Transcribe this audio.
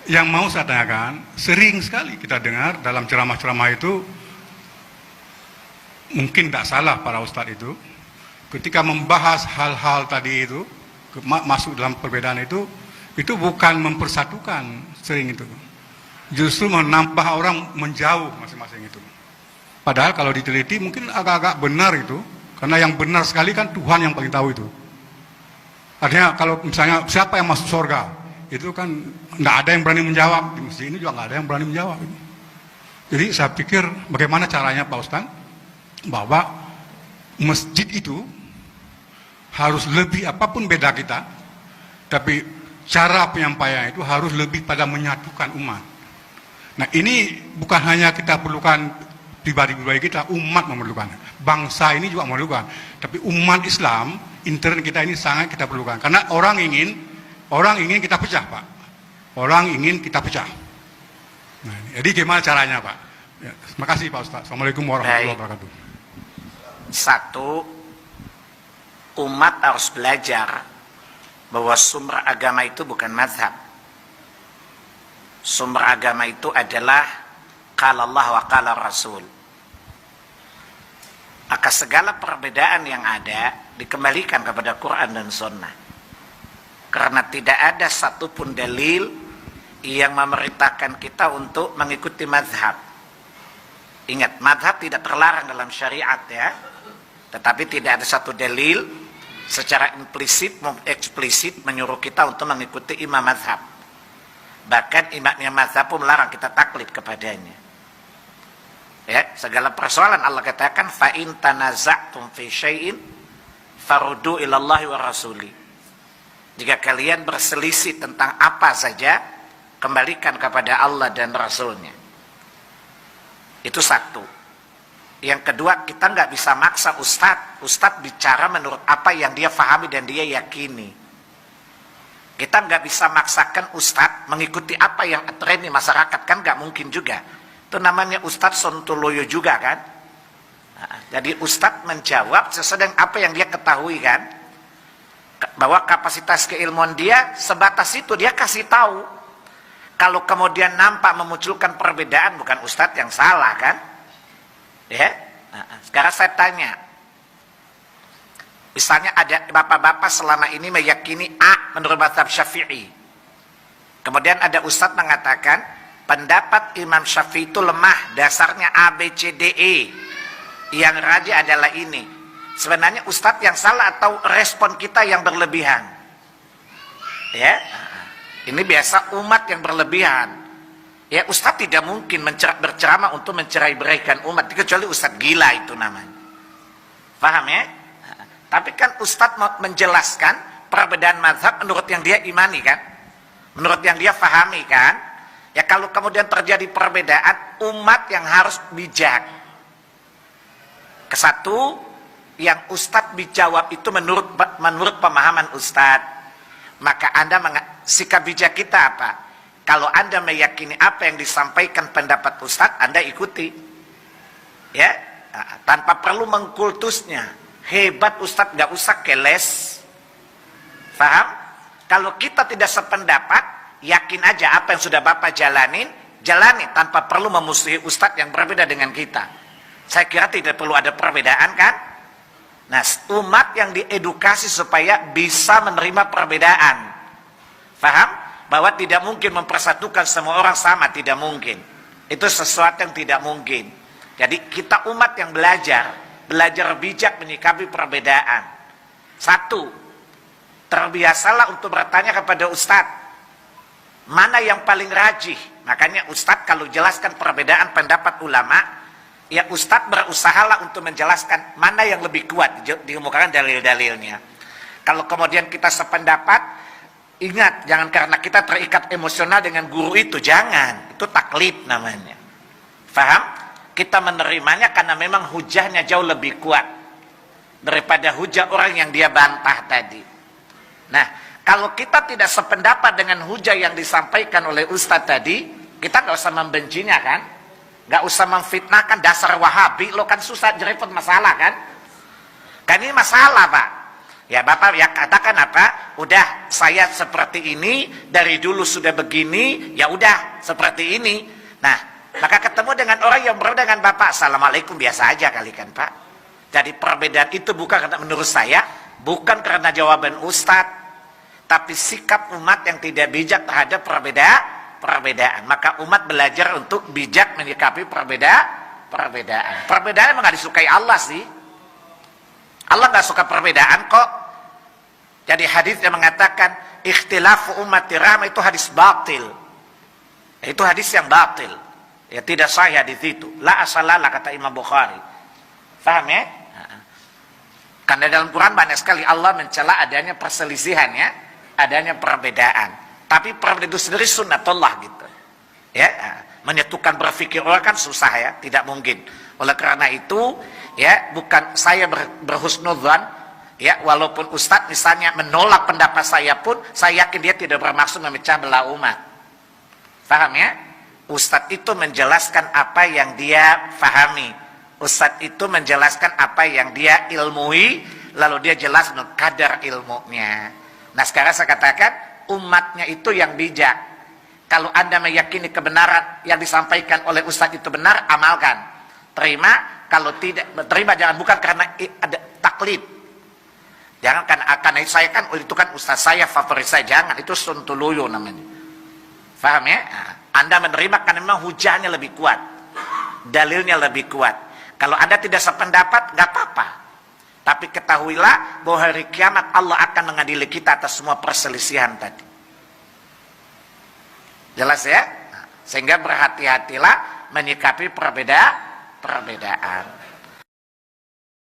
yang mau saya tanyakan, sering sekali kita dengar dalam ceramah-ceramah itu, mungkin tidak salah para ustadz itu, ketika membahas hal-hal tadi itu, masuk dalam perbedaan itu bukan mempersatukan sering itu. Justru menambah orang menjauh masing-masing itu. Padahal kalau diteliti mungkin agak-agak benar itu, karena yang benar sekali kan Tuhan yang paling tahu itu. Artinya kalau misalnya siapa yang masuk surga, itu kan tidak ada yang berani menjawab. Di masjid ini juga nggak ada yang berani menjawab. Jadi saya pikir bagaimana caranya Pak Ustaz, bahwa masjid itu harus lebih, apapun beda kita, tapi cara penyampaian itu harus lebih pada menyatukan umat. Nah ini bukan hanya kita perlukan pribadi-pribadi kita, umat memerlukan, bangsa ini juga memerlukan, tapi umat Islam, intern kita ini sangat kita perlukan, karena orang ingin kita pecah, Pak. Orang ingin kita pecah. Nah, jadi gimana caranya, Pak? Ya, terima kasih Pak Ustaz. Assalamualaikum warahmatullahi wabarakatuh. Satu, umat harus belajar bahwa sumber agama itu bukan mazhab. Sumber agama itu adalah qala Allah wa qala Rasul. Maka segala perbedaan yang ada dikembalikan kepada Quran dan Sunnah. Karena tidak ada satupun dalil yang memerintahkan kita untuk mengikuti mazhab. Ingat, mazhab tidak terlarang dalam syariat ya. Tetapi tidak ada satu dalil secara implisit maupun eksplisit menyuruh kita untuk mengikuti imam mazhab. Bahkan imamnya mazhab pun melarang kita taklid kepadanya. Ya, segala persoalan Allah katakan fa in tanaza'tum fi syai'in faruddu ila Allah wa rasuli. Jika kalian berselisih tentang apa saja, kembalikan kepada Allah dan Rasulnya. Itu satu. Yang kedua, kita nggak bisa maksa Ustadz bicara menurut apa yang dia fahami dan dia yakini. Kita nggak bisa maksakan Ustadz mengikuti apa yang tren di masyarakat, kan nggak mungkin juga. Itu namanya Ustadz Sontoloyo juga kan. Nah, jadi Ustadz menjawab sesuai dengan apa yang dia ketahui kan. Bahwa kapasitas keilmuan dia sebatas itu, dia kasih tahu. Kalau kemudian nampak memunculkan perbedaan, bukan Ustadz yang salah kan. Ya, nah, sekarang saya tanya, misalnya ada bapak-bapak selama ini meyakini A menurut mazhab Syafi'i, kemudian ada ustadz mengatakan pendapat Imam Syafi'i itu lemah, dasarnya A, B, C, D, E, yang rajih adalah ini. Sebenarnya ustadz yang salah atau respon kita yang berlebihan? Ya, ini biasa umat yang berlebihan. Ya, ustadz tidak mungkin berceramah untuk mencerai-beraikan umat, kecuali ustadz gila itu namanya. Paham ya? Tapi kan ustadz menjelaskan perbedaan mazhab menurut yang dia imani kan, menurut yang dia fahami kan. Ya, kalau kemudian terjadi perbedaan, umat yang harus bijak. Kesatu, yang ustadz dijawab itu menurut pemahaman ustadz. Maka Anda sikap bijak kita apa? Kalau Anda meyakini apa yang disampaikan pendapat ustadz, Anda ikuti. Ya, tanpa perlu mengkultusnya. Hebat ustadz, nggak usah keles. Paham? Kalau kita tidak sependapat, yakin aja apa yang sudah Bapak jalani tanpa perlu memusuhi ustadz yang berbeda dengan kita. Saya kira tidak perlu ada perbedaan kan? Nah, umat yang diedukasi supaya bisa menerima perbedaan. Paham? Bahwa tidak mungkin mempersatukan semua orang sama, tidak mungkin. Itu sesuatu yang tidak mungkin. Jadi kita umat yang belajar bijak menyikapi perbedaan. Satu, terbiasalah untuk bertanya kepada ustadz, mana yang paling rajih. Makanya ustadz kalau jelaskan perbedaan pendapat ulama, ya ustadz berusahalah untuk menjelaskan mana yang lebih kuat, diumumkan dalil-dalilnya. Kalau kemudian kita sependapat, ingat, jangan karena kita terikat emosional dengan guru itu, jangan. Itu taklid namanya. Faham? Kita menerimanya karena memang hujahnya jauh lebih kuat daripada hujah orang yang dia bantah tadi. Nah, kalau kita tidak sependapat dengan hujah yang disampaikan oleh ustadz tadi, kita nggak usah membencinya kan? Nggak usah memfitnahkan dasar Wahabi, lo kan susah jerepot masalah kan? Kan ini masalah Pak. Ya Bapak ya katakan apa? Udah saya seperti ini, dari dulu sudah begini, ya udah seperti ini. Nah, maka ketemu dengan orang yang berbeda dengan Bapak, Assalamualaikum, biasa aja kali kan Pak. Jadi perbedaan itu bukan karena menurut saya, bukan karena jawaban Ustadz, tapi sikap umat yang tidak bijak terhadap perbedaan. Maka umat belajar untuk bijak menyikapi perbedaan. Perbedaan memang gak disukai Allah sih. Allah gak suka perbedaan kok. Jadi hadis yang mengatakan ikhtilafu ummati rahmah itu hadis batil. Itu hadis yang batil. Ya tidak sahih hadis itu. La asalalah kata Imam Bukhari. Paham ya? Karena dalam Quran banyak sekali Allah mencela adanya perselisihan ya, adanya perbedaan. Tapi perbedaan itu sendiri sunnatullah gitu. Ya, menyatukan berpikir orang kan susah ya, tidak mungkin. Oleh karena itu, ya bukan saya berhusnudzan, ya walaupun Ustadz misalnya menolak pendapat saya pun, saya yakin dia tidak bermaksud memecah belah umat. Paham ya? Ustadz itu menjelaskan apa yang dia fahami. Ustadz itu menjelaskan apa yang dia ilmui, lalu dia jelas kadar ilmunya. Nah sekarang saya katakan, umatnya itu yang bijak. Kalau Anda meyakini kebenaran yang disampaikan oleh Ustadz itu benar, amalkan. Terima, kalau tidak terima jangan, bukan karena ada taklid. Jangan karena saya kan itu kan Ustadz saya, favorit saya, jangan, itu suntuluyo namanya. Paham ya? Nah, Anda menerima karena memang hujahnya lebih kuat, dalilnya lebih kuat. Kalau Anda tidak sependapat, nggak apa-apa. Tapi ketahuilah bahwa hari kiamat Allah akan mengadili kita atas semua perselisihan tadi. Jelas ya? Nah, sehingga berhati-hatilah menyikapi perbedaan.